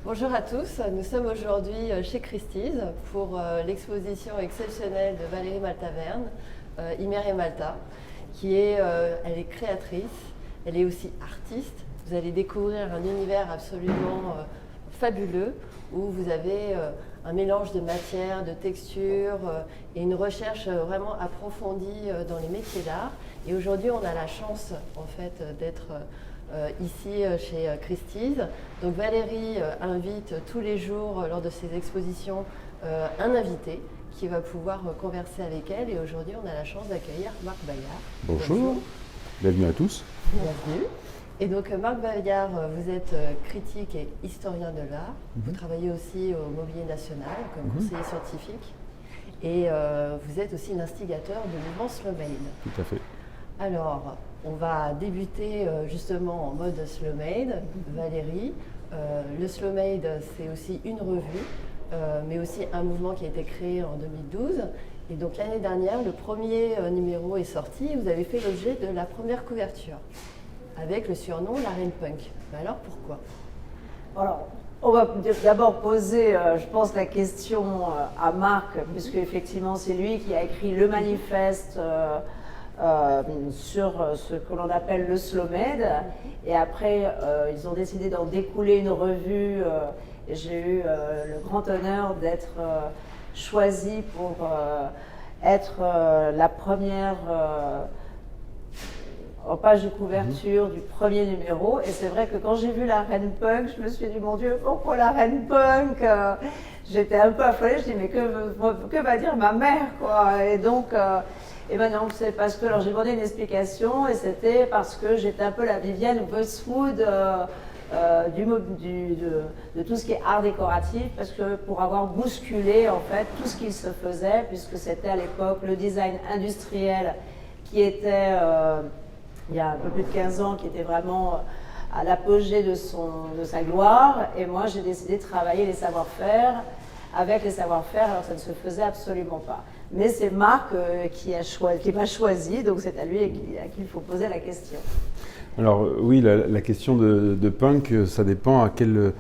Bonjour à tous, nous sommes aujourd'hui chez Christie's pour l'exposition exceptionnelle de Valérie Maltaverne, Imere Malta, elle est créatrice, elle est aussi artiste. Vous allez découvrir un univers absolument fabuleux où vous avez un mélange de matières, de textures et une recherche vraiment approfondie dans les métiers d'art. Et aujourd'hui, on a la chance en fait d'être ici chez Christie's. Donc Valérie invite tous les jours lors de ses expositions un invité qui va pouvoir converser avec elle. Et aujourd'hui, on a la chance d'accueillir Marc Bayard. Bonjour, bienvenue à tous. Bienvenue. Et donc Marc Bayard, vous êtes critique et historien de l'art. Vous travaillez aussi au Mobilier National comme conseiller scientifique. Et vous êtes aussi l'instigateur du mouvement Slow Made. Tout à fait. Alors, on va débuter justement en mode Slow Made. Valérie, le Slow Made, c'est aussi une revue, mais aussi un mouvement qui a été créé en 2012. Et donc l'année dernière, le premier numéro est sorti et vous avez fait l'objet de la première couverture, avec le surnom La Reine Punk. Mais alors pourquoi? Alors, on va d'abord poser, je pense, la question à Marc, puisque effectivement c'est lui qui a écrit le manifeste sur ce que l'on appelle le Slow Made. Et après, ils ont décidé d'en découler une revue. Et j'ai eu le grand honneur d'être choisie pour être la première en page de couverture du premier numéro. Et c'est vrai que quand j'ai vu la Reine Punk, je me suis dit, mon Dieu, pourquoi la Reine Punk? J'étais un peu affolée, je dis, mais que va dire ma mère, quoi? Et donc, et ben non, c'est parce que, alors j'ai demandé une explication, et c'était parce que j'étais un peu la Vivienne Westwood de tout ce qui est art décoratif, parce que pour avoir bousculé en fait tout ce qu'il se faisait, puisque c'était à l'époque le design industriel qui était il y a un peu plus de 15 ans, qui était vraiment à l'apogée de sa gloire. Et moi, j'ai décidé de travailler les savoir-faire avec les savoir-faire, alors ça ne se faisait absolument pas. Mais c'est Marc qui m'a choisi, donc c'est à lui à qui il faut poser la question. Alors oui, la question de punk, ça dépend à quel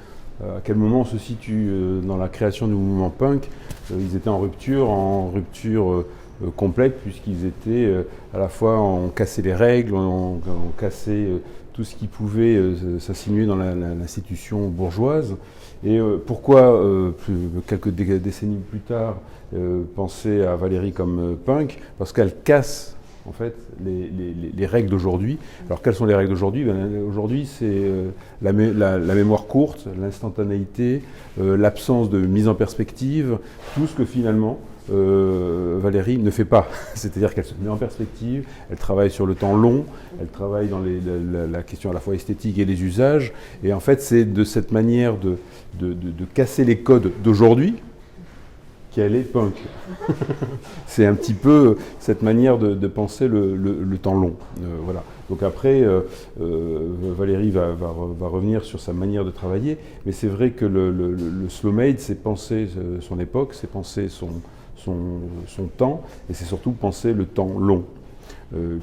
moment on se situe dans la création du mouvement punk. Ils étaient en rupture complète, puisqu'ils étaient à la fois, on cassait les règles, on cassait tout ce qui pouvait s'insinuer dans l'institution bourgeoise. Et pourquoi, quelques décennies plus tard, penser à Valérie comme punk? Parce qu'elle casse en fait les règles d'aujourd'hui. Alors quelles sont les règles d'aujourd'hui? Aujourd'hui, c'est la mémoire courte, l'instantanéité, l'absence de mise en perspective, tout ce que finalement Valérie ne fait pas. C'est-à-dire qu'elle se met en perspective, elle travaille sur le temps long, elle travaille dans la question à la fois esthétique et les usages. Et en fait, c'est de cette manière de casser les codes d'aujourd'hui qu'elle est punk. C'est un petit peu cette manière de penser le temps long. Voilà. Donc après, Valérie va revenir sur sa manière de travailler, mais c'est vrai que le Slow Made, c'est penser son époque, c'est penser son temps, et c'est surtout penser le temps long.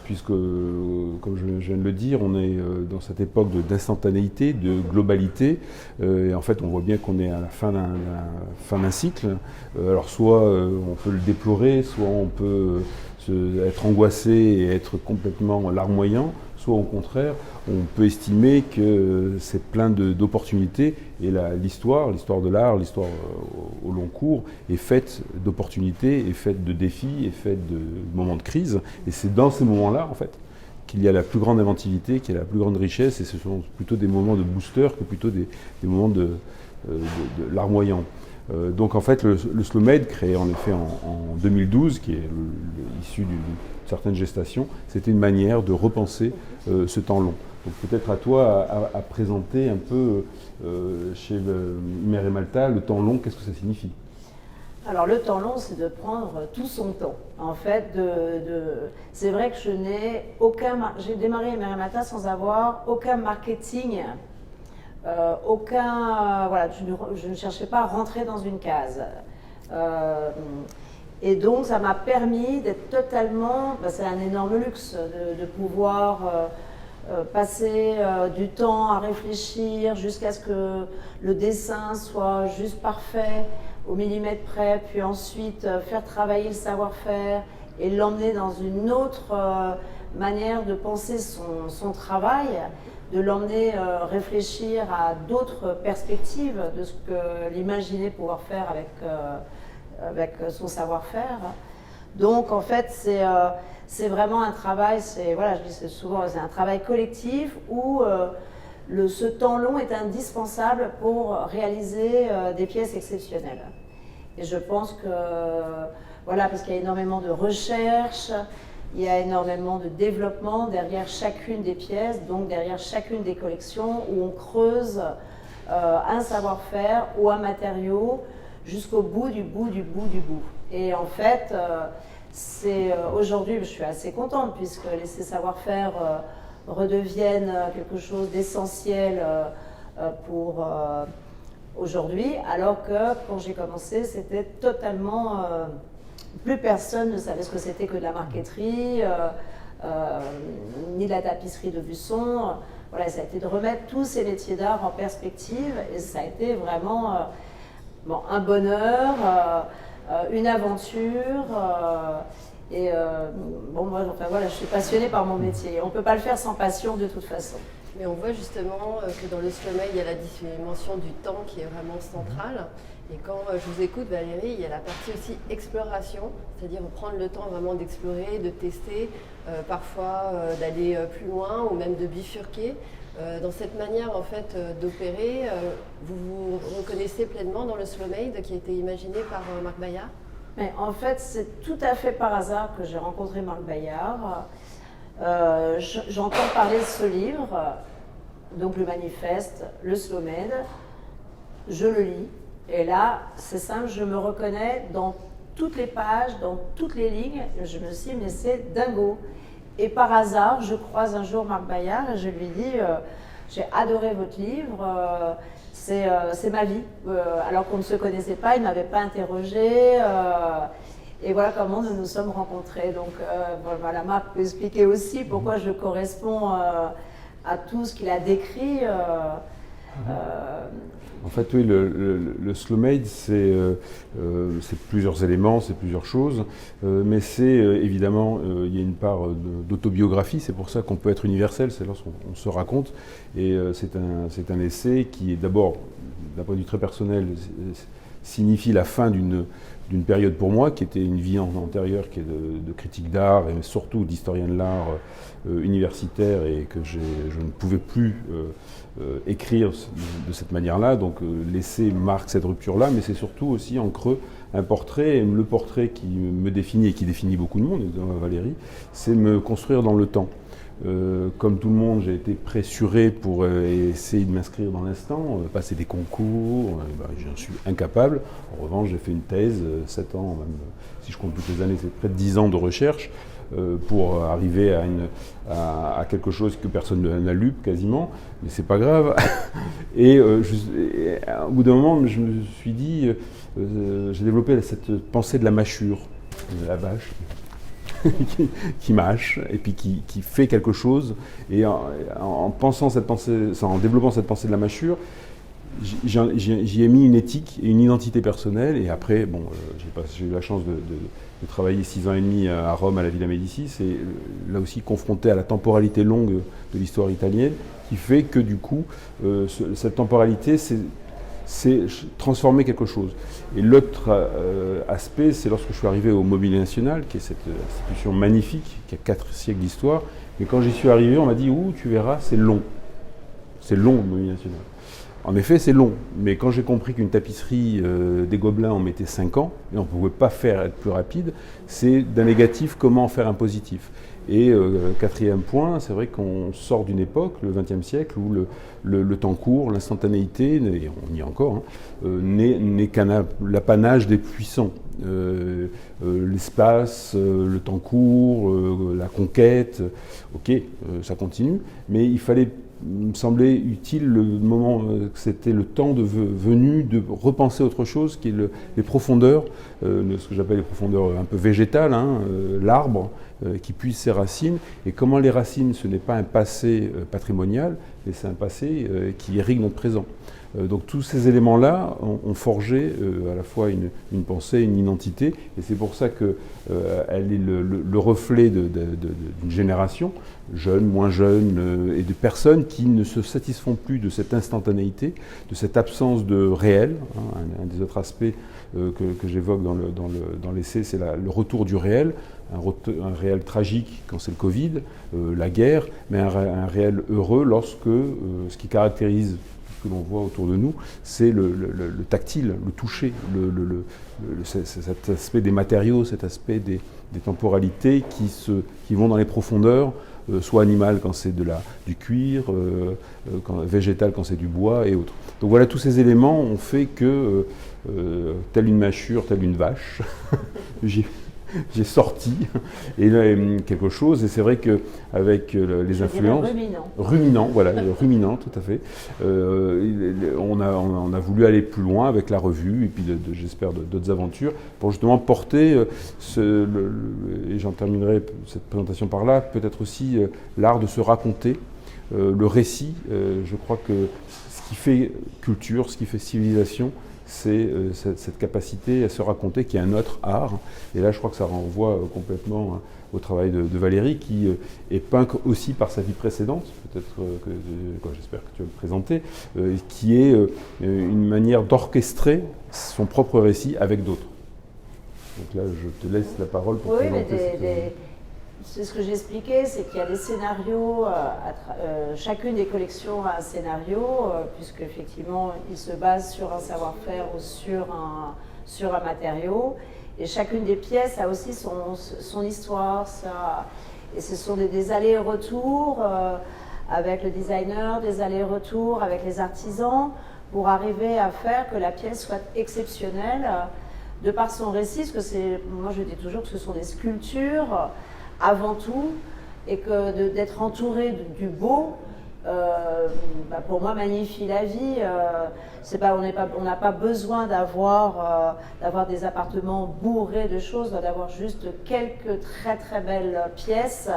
Puisque, comme je viens de le dire, on est dans cette époque d'instantanéité, de globalité, et en fait on voit bien qu'on est à la fin d'un cycle. Alors soit on peut le déplorer, soit on peut être angoissé et être complètement larmoyant, soit au contraire on peut estimer que c'est plein d'opportunités, et l'histoire de l'art, l'histoire au long cours est faite d'opportunités, est faite de défis, est faite de moments de crise, et c'est dans ces moments-là en fait qu'il y a la plus grande inventivité, qu'il y a la plus grande richesse, et ce sont plutôt des moments de booster que plutôt des moments de larmoyants. Donc en fait le Slow Made, créé en effet en 2012, qui est issu d'une certaine gestation, c'était une manière de repenser ce temps long. Donc peut-être à toi à présenter un peu chez Imere Malta, le temps long, qu'est-ce que ça signifie? Alors le temps long, c'est de prendre tout son temps. En fait, c'est vrai que j'ai démarré Imere Malta sans avoir aucun marketing, voilà, je ne cherchais pas à rentrer dans une case. Et donc ça m'a permis d'être totalement, c'est un énorme luxe de pouvoir passer du temps à réfléchir jusqu'à ce que le dessin soit juste parfait, au millimètre près, puis ensuite faire travailler le savoir-faire et l'emmener dans une autre manière de penser son travail, de l'emmener réfléchir à d'autres perspectives de ce qu'il imaginait pouvoir faire avec son savoir-faire. Donc en fait c'est vraiment un travail, voilà, je dis souvent, c'est un travail collectif où ce temps long est indispensable pour réaliser des pièces exceptionnelles. Et je pense que, voilà, parce qu'il y a énormément de recherche, il y a énormément de développement derrière chacune des pièces, donc derrière chacune des collections, où on creuse un savoir-faire ou un matériau jusqu'au bout du bout du bout du bout. Et en fait, aujourd'hui, je suis assez contente puisque ces savoir-faire redeviennent quelque chose d'essentiel pour aujourd'hui, alors que quand j'ai commencé, c'était totalement... plus personne ne savait ce que c'était que de la marqueterie, ni de la tapisserie de Busson. Voilà, ça a été de remettre tous ces métiers d'art en perspective et ça a été vraiment un bonheur, une aventure. Moi, enfin, voilà, je suis passionnée par mon métier. On ne peut pas le faire sans passion de toute façon. Mais on voit justement que dans le sommeil, il y a la dimension du temps qui est vraiment centrale. Et quand je vous écoute, Valérie, il y a la partie aussi exploration, c'est-à-dire prendre le temps vraiment d'explorer, de tester, parfois d'aller plus loin ou même de bifurquer. Dans cette manière en fait d'opérer, vous vous reconnaissez pleinement dans le slow made qui a été imaginé par Marc Bayard? Mais en fait, c'est tout à fait par hasard que j'ai rencontré Marc Bayard. J'entends parler de ce livre, donc le manifeste, le slow made, je le lis. Et là, c'est simple, je me reconnais dans toutes les pages, dans toutes les lignes. Je me suis dit, mais c'est dingo. Et par hasard, je croise un jour Marc Bayard et je lui dis, j'ai adoré votre livre, c'est ma vie. Alors qu'on ne se connaissait pas, il ne m'avait pas interrogé. Et voilà comment nous nous sommes rencontrés. Donc voilà, Marc peut expliquer aussi pourquoi je corresponds à tout ce qu'il a décrit. En fait, oui, le slow made, c'est plusieurs éléments, c'est plusieurs choses, mais c'est évidemment, il y a une part d'autobiographie, c'est pour ça qu'on peut être universel, c'est lorsqu'on se raconte, et c'est un essai qui est d'abord, d'un point de vue très personnel, signifie la fin d'une période pour moi, qui était une vie antérieure, qui est de critique d'art, et surtout d'historien de l'art universitaire, et que je ne pouvais plus écrire de cette manière-là. Donc l'essai marque cette rupture-là, mais c'est surtout aussi en creux un portrait, et le portrait qui me définit et qui définit beaucoup de monde, notamment Valérie, c'est me construire dans le temps. Comme tout le monde, j'ai été pressuré pour essayer de m'inscrire dans l'instant, passer des concours, j'en suis incapable. En revanche, j'ai fait une thèse, 7 ans, même si je compte toutes les années, c'est près de 10 ans de recherche, pour arriver à quelque chose que personne n'a lu quasiment, mais c'est pas grave. Et au bout d'un moment, je me suis dit, j'ai développé cette pensée de la mâchure, de la vache, qui mâche et puis qui fait quelque chose. Et en pensant cette pensée, en développant cette pensée de la mâchure, j'y ai mis une éthique et une identité personnelle. Et après, j'ai eu la chance de travailler 6 ans et demi à Rome, à la Villa Médicis, et là aussi confronté à la temporalité longue de l'histoire italienne, qui fait que du coup, cette temporalité, c'est transformer quelque chose. Et l'autre aspect, c'est lorsque je suis arrivé au Mobilier National, qui est cette institution magnifique, qui a 4 siècles d'histoire. Mais quand j'y suis arrivé, on m'a dit, tu verras, c'est long. C'est long, le Mobilier National. En effet, c'est long, mais quand j'ai compris qu'une tapisserie des Gobelins, on mettait 5 ans, et on ne pouvait pas être plus rapide, c'est d'un négatif, comment en faire un positif. Et 4e point, c'est vrai qu'on sort d'une époque, le XXe siècle, où le temps court, l'instantanéité, et on y est encore, n'est qu'un l'apanage des puissants. L'espace, le temps court, la conquête, ok, ça continue, mais il fallait me semblait utile le moment que c'était le temps venu de repenser autre chose, qui est les profondeurs, ce que j'appelle les profondeurs un peu végétales, l'arbre qui puise ses racines. Et comment les racines, ce n'est pas un passé patrimonial, mais c'est un passé qui irrigue notre présent. Donc tous ces éléments-là ont forgé à la fois une pensée, une identité, et c'est pour ça qu'elle est le reflet d'une génération, jeune, moins jeune, et de personnes qui ne se satisfont plus de cette instantanéité, de cette absence de réel. Un des autres aspects que j'évoque dans l'essai, c'est le retour du réel, un réel tragique quand c'est le Covid, la guerre, mais un réel heureux lorsque ce qui caractérise que l'on voit autour de nous, c'est le tactile, le toucher, cet aspect des matériaux, cet aspect des temporalités qui vont dans les profondeurs, soit animal quand c'est du cuir, végétal quand c'est du bois et autres. Donc voilà, tous ces éléments ont fait que, telle une mâchure, telle une vache, j'ai sorti quelque chose, et c'est vrai qu'avec les influences... Ruminant, voilà, ruminant, tout à fait. On a voulu aller plus loin avec la revue, et puis j'espère d'autres aventures, pour justement porter, et j'en terminerai cette présentation par là, peut-être aussi l'art de se raconter, le récit. Je crois que ce qui fait culture, ce qui fait civilisation, c'est cette capacité à se raconter, qui est un autre art. Et là, je crois que ça renvoie complètement au travail de Valérie, qui est punk aussi par sa vie précédente, peut-être j'espère que tu vas le présenter, qui est une manière d'orchestrer son propre récit avec d'autres. Donc là, je te laisse la parole pour présenter. C'est ce que j'expliquais, c'est qu'il y a des scénarios, chacune des collections a un scénario, puisque effectivement il se base sur un savoir-faire ou sur un matériau, et chacune des pièces a aussi son histoire, et ce sont des allers-retours avec le designer, des allers-retours avec les artisans, pour arriver à faire que la pièce soit exceptionnelle de par son récit, parce que moi je dis toujours que ce sont des sculptures avant tout, et que d'être entouré du beau, pour moi, magnifie la vie. On n'a pas besoin d'avoir des appartements bourrés de choses, d'avoir juste quelques très très belles pièces.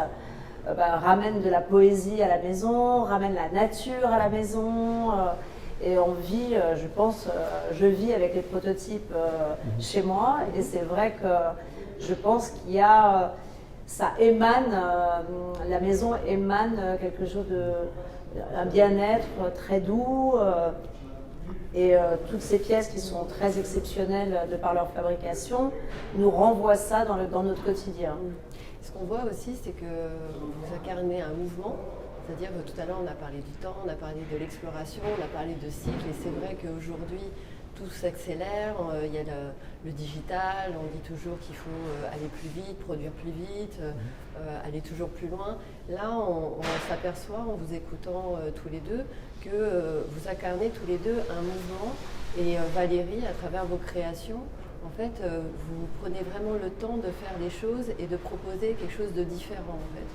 Ramène de la poésie à la maison, ramène la nature à la maison, et on vit, je vis avec les prototypes chez moi, et c'est vrai que je pense qu'il y a... ça émane, la maison émane quelque chose un bien-être très doux, et toutes ces pièces qui sont très exceptionnelles de par leur fabrication nous renvoient ça dans notre quotidien. Ce qu'on voit aussi, c'est que vous incarnez un mouvement, c'est-à-dire que tout à l'heure on a parlé du temps, on a parlé de l'exploration, on a parlé de cycle, et c'est vrai qu'aujourd'hui tout s'accélère, il y a le digital, on dit toujours qu'il faut aller plus vite, produire plus vite, aller toujours plus loin. Là, on s'aperçoit en vous écoutant tous les deux que vous incarnez tous les deux un mouvement, et Valérie, à travers vos créations, en fait, vous prenez vraiment le temps de faire des choses et de proposer quelque chose de différent, en fait.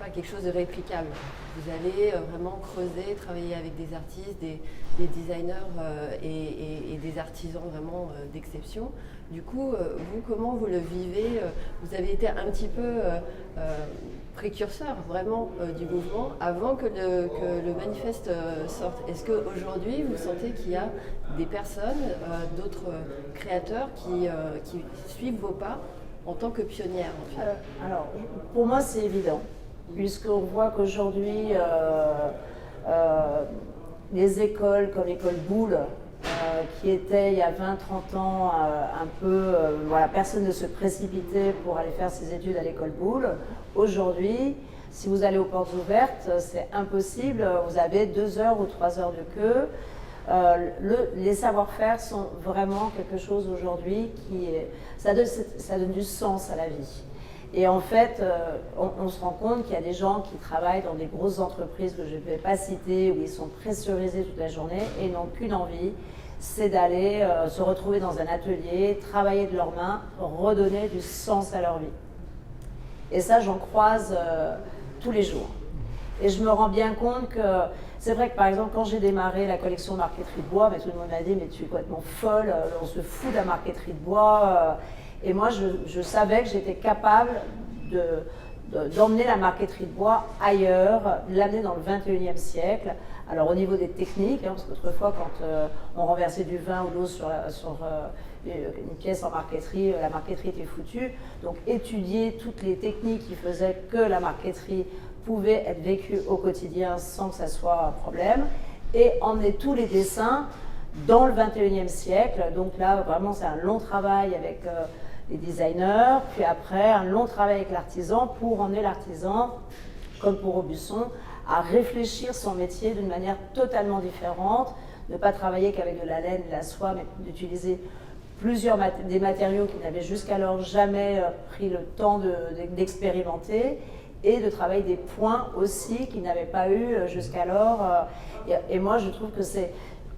Pas quelque chose de réplicable. Vous allez vraiment creuser, travailler avec des artistes, des designers et des artisans vraiment d'exception. Du coup, vous, comment vous le vivez? Vous avez été un petit peu précurseur vraiment du mouvement avant que le manifeste sorte. Est-ce qu'aujourd'hui, vous sentez qu'il y a des personnes, d'autres créateurs qui suivent vos pas en tant que pionnières en fait? Alors, pour moi, c'est évident. Puisqu'on voit qu'aujourd'hui, les écoles comme l'école Boulle, qui était il y a 20-30 ans un peu, personne ne se précipitait pour aller faire ses études à l'école Boulle. Aujourd'hui, si vous allez aux portes ouvertes, c'est impossible, vous avez 2 heures ou 3 heures de queue. Les savoir-faire sont vraiment quelque chose aujourd'hui ça donne du sens à la vie. Et en fait, on se rend compte qu'il y a des gens qui travaillent dans des grosses entreprises que je ne vais pas citer, où ils sont pressurisés toute la journée et n'ont qu'une envie, c'est d'aller se retrouver dans un atelier, travailler de leurs mains, redonner du sens à leur vie. Et ça, j'en croise tous les jours. Et je me rends bien compte que c'est vrai que par exemple quand j'ai démarré la collection marqueterie de bois, tout le monde m'a dit mais tu es complètement folle, on se fout de la marqueterie de bois. Et moi je savais que j'étais capable d'emmener la marqueterie de bois ailleurs, de l'amener dans le 21e siècle. Alors au niveau des techniques, parce qu'autrefois quand on renversait du vin ou de l'eau sur une pièce en marqueterie, la marqueterie était foutue. Donc étudier toutes les techniques qui faisaient que la marqueterie pouvait être vécue au quotidien sans que ça soit un problème, et emmener tous les dessins dans le 21e siècle. Donc là vraiment c'est un long travail avec les designers, puis après un long travail avec l'artisan pour emmener l'artisan, comme pour Aubusson, à réfléchir son métier d'une manière totalement différente, ne pas travailler qu'avec de la laine, de la soie, mais d'utiliser des matériaux qu'il n'avait jusqu'alors jamais pris le temps d'expérimenter, et de travailler des points aussi qu'il n'avait pas eu jusqu'alors. Et moi je trouve que c'est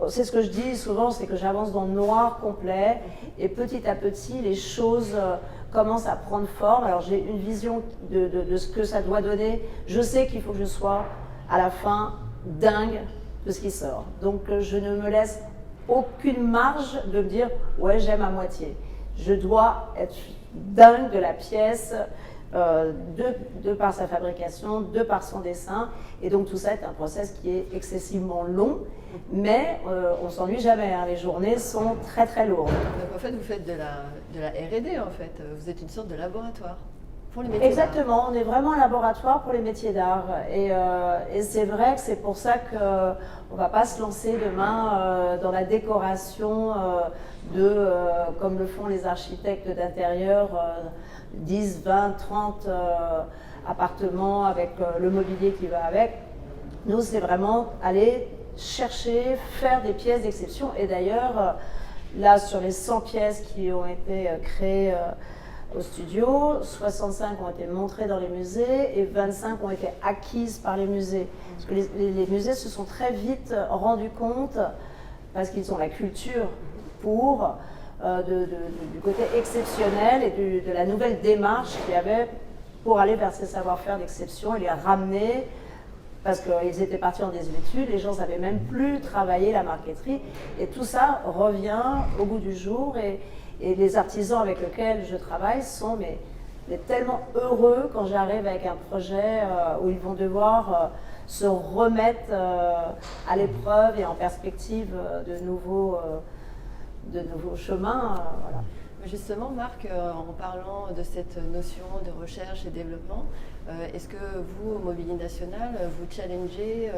ce que je dis souvent, c'est que j'avance dans le noir complet, et petit à petit les choses commencent à prendre forme. Alors j'ai une vision de ce que ça doit donner. Je sais qu'il faut que je sois à la fin dingue de ce qui sort. Donc je ne me laisse aucune marge de me dire ouais j'aime à moitié. Je dois être dingue de la pièce, de par sa fabrication, de par son dessin, et donc tout ça est un process qui est excessivement long, mais on s'ennuie jamais, les journées sont très très lourdes. Donc en fait vous faites de la R&D en fait, vous êtes une sorte de laboratoire pour les métiers Exactement, on est vraiment un laboratoire pour les métiers d'art, et c'est vrai que c'est pour ça qu'on ne va pas se lancer demain dans la décoration comme le font les architectes d'intérieur, 10, 20, 30 appartements avec le mobilier qui va avec. Nous, c'est vraiment aller chercher, faire des pièces d'exception. Et d'ailleurs, là, sur les 100 pièces qui ont été créées au studio, 65 ont été montrées dans les musées et 25 ont été acquises par les musées. Parce que les musées se sont très vite rendus compte, parce qu'ils ont la culture pour... du côté exceptionnel et de la nouvelle démarche qu'il y avait pour aller vers ces savoir-faire d'exception et les ramener, parce qu'ils étaient partis en désuétude, les gens ne savaient même plus travailler la marqueterie, et tout ça revient au goût du jour, et les artisans avec lesquels je travaille sont mais tellement heureux quand j'arrive avec un projet où ils vont devoir se remettre à l'épreuve et en perspective de nouveaux chemins. Voilà. Justement, Marc, en parlant de cette notion de recherche et développement, est-ce que vous, au Mobilier National, vous challengez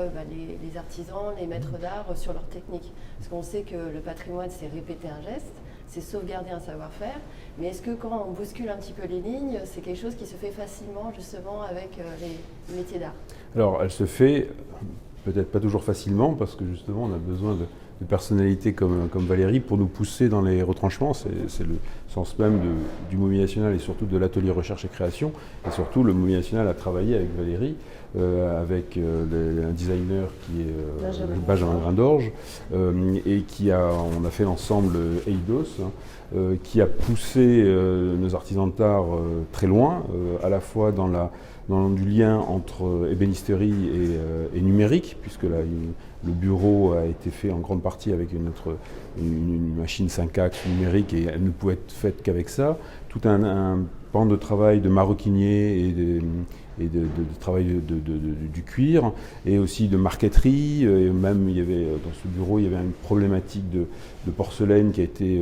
les artisans, les maîtres d'art sur leur technique? Parce qu'on sait que le patrimoine, c'est répéter un geste, c'est sauvegarder un savoir-faire, mais est-ce que quand on bouscule un petit peu les lignes, c'est quelque chose qui se fait facilement justement avec les métiers d'art? Alors, elle se fait peut-être pas toujours facilement, parce que justement, on a besoin de personnalités comme Valérie pour nous pousser dans les retranchements. C'est le sens même du Mobilier National et surtout de l'atelier recherche et création. Et surtout, le Mobilier National a travaillé avec Valérie, avec un designer qui est Benjamin Grindorge, et on a fait l'ensemble Eidos, qui a poussé nos artisans d'art très loin, à la fois dans du lien entre ébénisterie et numérique, puisque là, le bureau a été fait en grande partie avec une machine 5 axes numérique, et elle ne pouvait être faite qu'avec ça. Tout un pan de travail de maroquinier et de travail du cuir, et aussi de marqueterie, et même il y avait, dans ce bureau il y avait une problématique de porcelaine qui a été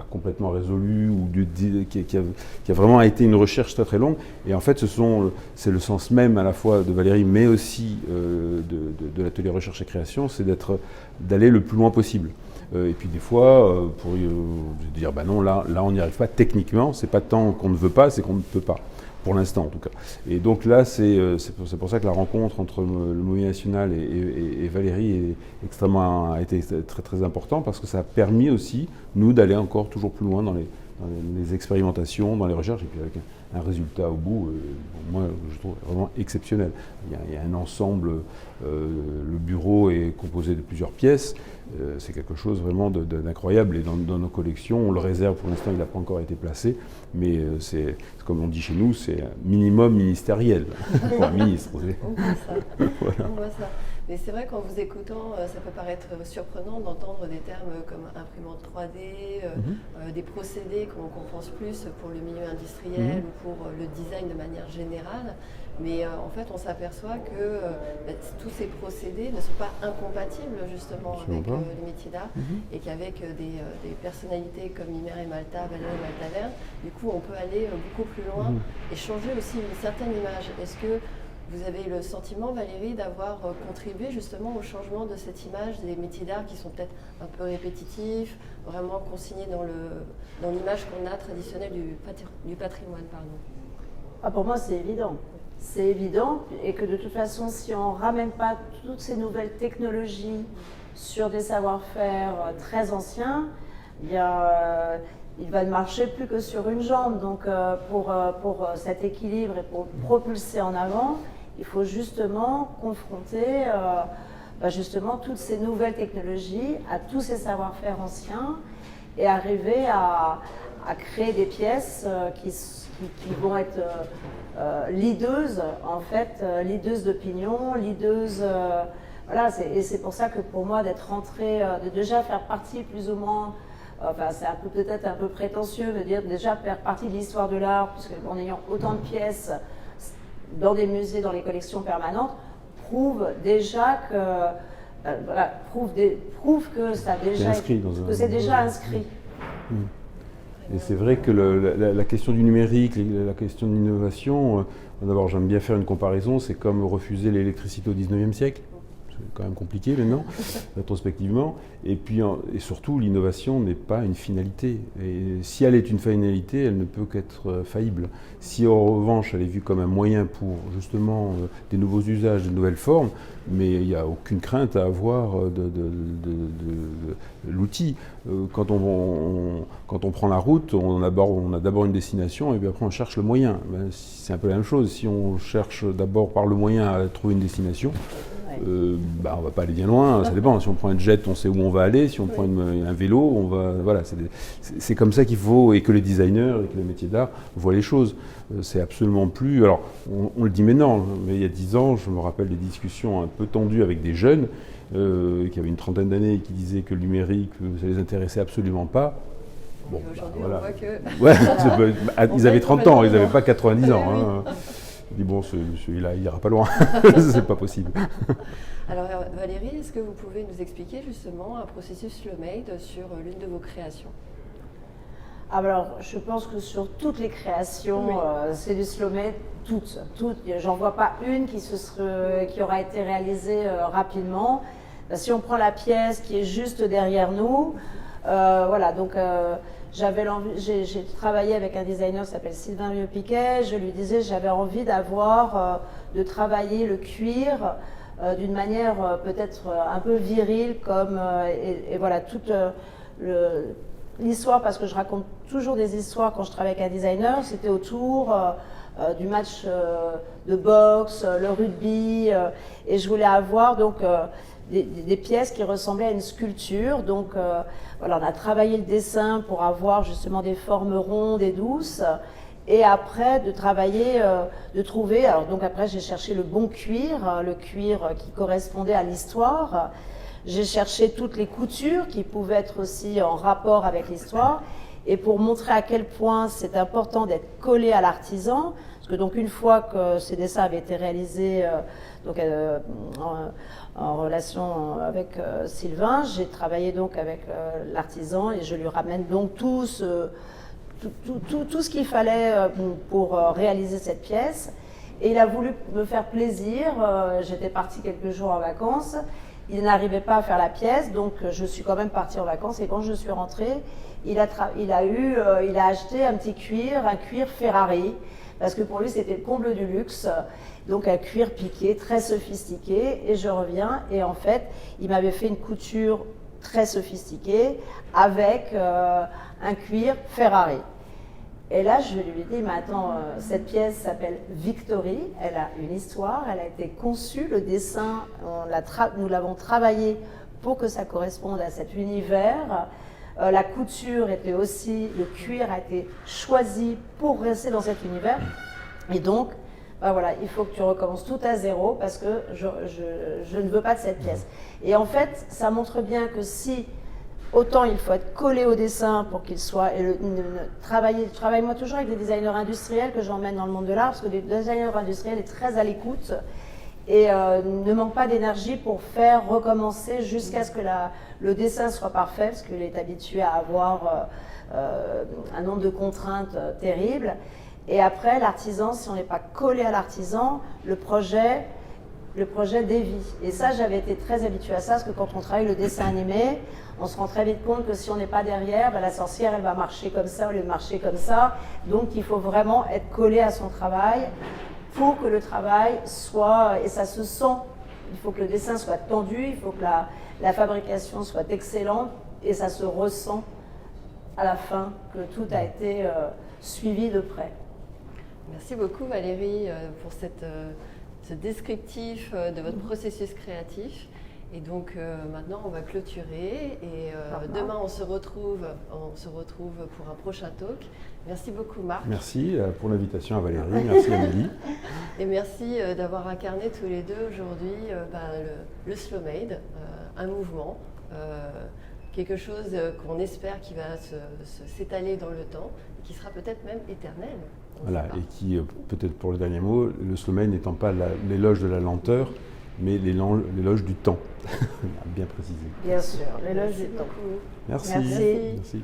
complètement résolue, ou qui a vraiment été une recherche très très longue. Et en fait c'est le sens même à la fois de Valérie, mais aussi de l'atelier recherche et création, c'est d'aller le plus loin possible. Et puis des fois, pour dire non, là on n'y arrive pas techniquement, c'est pas tant qu'on ne veut pas, c'est qu'on ne peut pas. Pour l'instant en tout cas. Et donc là, c'est pour ça que la rencontre entre le Mobilier National et Valérie a été très très important, parce que ça a permis aussi, nous, d'aller encore toujours plus loin dans les expérimentations, dans les recherches, et puis avec un résultat au bout, moi je trouve vraiment exceptionnel. Il y a un ensemble, le bureau est composé de plusieurs pièces, c'est quelque chose vraiment d'incroyable, et dans nos collections, on le réserve, pour l'instant il n'a pas encore été placé, mais c'est comme on dit chez nous, c'est un minimum ministériel, pour un ministre. On voit ça. Voilà. On voit ça. Mais c'est vrai qu'en vous écoutant, ça peut paraître surprenant d'entendre des termes comme imprimante 3D, des procédés qu'on pense plus pour le milieu industriel ou pour le design de manière générale. Mais en fait, on s'aperçoit que tous ces procédés ne sont pas incompatibles justement avec les métiers d'art et qu'avec des personnalités comme Imer et Malta, Valérie Malta-Verne, du coup, on peut aller beaucoup plus loin et changer aussi une certaine image. Est-ce que vous avez le sentiment, Valérie, d'avoir contribué justement au changement de cette image des métiers d'art qui sont peut-être un peu répétitifs, vraiment consignés dans l'image qu'on a traditionnelle du patrimoine, pardon. Ah, pour moi, c'est évident. C'est évident, et que de toute façon, si on ne ramène pas toutes ces nouvelles technologies sur des savoir-faire très anciens, il va ne marcher plus que sur une jambe. Donc pour cet équilibre et pour propulser en avant, il faut justement confronter justement toutes ces nouvelles technologies à tous ces savoir-faire anciens et arriver à créer des pièces qui vont être leaders, en fait, leaders d'opinion, leaders... voilà, et c'est pour ça que pour moi, d'être rentré, de déjà faire partie plus ou moins... Enfin, c'est peut-être un peu prétentieux de dire déjà faire partie de l'histoire de l'art, puisque en ayant autant de pièces dans des musées, dans les collections permanentes, prouve déjà que prouve que ça a déjà que c'est déjà inscrit. Et c'est vrai que la question du numérique, la question de l'innovation, d'abord j'aime bien faire une comparaison, c'est comme refuser l'électricité au 19e siècle. C'est quand même compliqué maintenant, rétrospectivement. Et puis, et surtout, l'innovation n'est pas une finalité. Et si elle est une finalité, elle ne peut qu'être faillible. Si en revanche, elle est vue comme un moyen pour justement des nouveaux usages, de nouvelles formes, mais il n'y a aucune crainte à avoir de l'outil. Quand on prend la route, on a d'abord une destination et puis après on cherche le moyen. C'est un peu la même chose. Si on cherche d'abord par le moyen à trouver une destination, on ne va pas aller bien loin, ça dépend. Si on prend un jet, on sait où on va aller. Si on prend un vélo, on va. Voilà, c'est comme ça qu'il faut, et que les designers et que les métiers d'art voient les choses. C'est absolument plus. Alors, on le dit maintenant, mais il y a 10 ans, je me rappelle des discussions un peu tendues avec des jeunes qui avaient une trentaine d'années et qui disaient que le numérique, ça les intéressait absolument pas. Bon, aujourd'hui, voilà. on voit que. Ouais, ils avaient 30 ans, ils n'avaient pas 90 ans. Hein. Je dis bon, celui-là, il n'ira pas loin, c'est pas possible. Alors Valérie, est-ce que vous pouvez nous expliquer justement un processus Slow-Made sur l'une de vos créations? Alors, je pense que sur toutes les créations, c'est du Slow-Made, toutes. J'en vois pas une qui aura été réalisée rapidement. Si on prend la pièce qui est juste derrière nous, voilà, donc j'ai travaillé avec un designer qui s'appelle Sylvain Vieux-Piquet. Je lui disais j'avais envie de travailler le cuir d'une manière peut-être un peu virile, comme et voilà toute l'histoire, parce que je raconte toujours des histoires quand je travaille avec un designer. C'était autour du match de boxe, le rugby, et je voulais avoir donc des pièces qui ressemblaient à une sculpture. Donc voilà, on a travaillé le dessin pour avoir justement des formes rondes et douces. Et après, de travailler, de trouver, alors donc après j'ai cherché le bon cuir, le cuir qui correspondait à l'histoire. J'ai cherché toutes les coutures qui pouvaient être aussi en rapport avec l'histoire. Et pour montrer à quel point c'est important d'être collé à l'artisan, parce que donc une fois que ces dessins avaient été réalisés en relation avec Sylvain, j'ai travaillé donc avec l'artisan et je lui ramène donc tout ce qu'il fallait pour réaliser cette pièce. Et il a voulu me faire plaisir. J'étais partie quelques jours en vacances. Il n'arrivait pas à faire la pièce, donc je suis quand même partie en vacances. Et quand je suis rentrée, il a acheté un petit cuir, un cuir Ferrari, parce que pour lui c'était le comble du luxe. Donc un cuir piqué, très sophistiqué. Et je reviens, et en fait, il m'avait fait une couture très sophistiquée, avec un cuir Ferrari. Et là, je lui ai dit, mais attends, cette pièce s'appelle Victory, elle a une histoire, elle a été conçue, le dessin, nous l'avons travaillé pour que ça corresponde à cet univers. La couture était aussi, le cuir a été choisi pour rester dans cet univers. Et donc, ben voilà, il faut que tu recommences tout à zéro parce que je ne veux pas de cette pièce. Et en fait, ça montre bien que si, autant il faut être collé au dessin pour qu'il soit, je travaille moi toujours avec des designers industriels que j'emmène dans le monde de l'art parce que les designers industriels sont très à l'écoute et ne manquent pas d'énergie pour faire recommencer jusqu'à ce que le dessin soit parfait parce qu'il est habitué à avoir un nombre de contraintes terribles. Et après, l'artisan, si on n'est pas collé à l'artisan, le projet dévie. Et ça, j'avais été très habituée à ça, parce que quand on travaille le dessin animé, on se rend très vite compte que si on n'est pas derrière, ben, la sorcière, elle va marcher comme ça au lieu de marcher comme ça. Donc, il faut vraiment être collé à son travail pour que le travail soit, et ça se sent, il faut que le dessin soit tendu, il faut que la fabrication soit excellente, et ça se ressent à la fin que tout a été suivi de près. Merci beaucoup Valérie pour ce descriptif de votre processus créatif. Et donc maintenant on va clôturer et demain on se retrouve pour un prochain talk. Merci beaucoup Marc. Merci pour l'invitation à Valérie, merci Amélie. Et merci d'avoir incarné tous les deux aujourd'hui le Slow Made, un mouvement, quelque chose qu'on espère qui va s'étaler dans le temps et qui sera peut-être même éternel. Voilà, et qui, peut-être pour le dernier mot, le slow made n'étant pas l'éloge de la lenteur, mais l'éloge du temps, bien précisé. Bien sûr, l'éloge du temps. Merci. Merci. Merci.